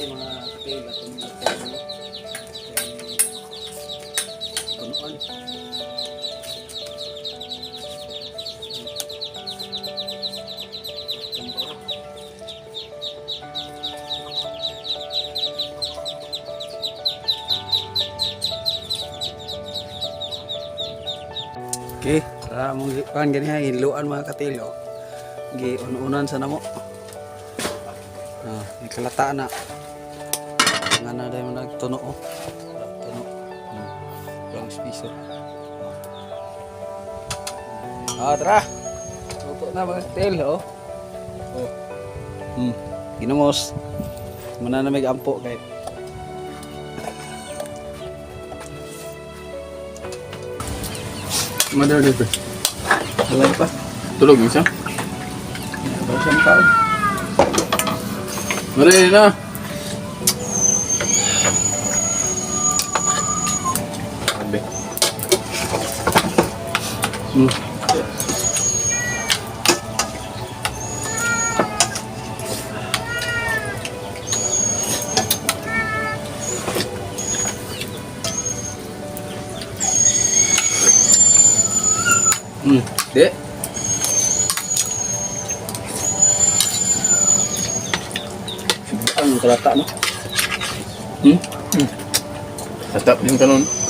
mga kapil at mga kapil. Punuan. Okay, para mong kan ganyan hiluan mga katilo. Gi ununan sa namo. Ikalata na. Nga na dahil nagtuno oh. Tuno. Yung piso. Tara. Tuto na mga katilo oh. Ginamos. Muna na may ampo kay. Mother dito. Alay pa. Tulog mo siya? Basang tao. Mari na. Sabi. Dek. Ang kalata no. Tatap din kanon.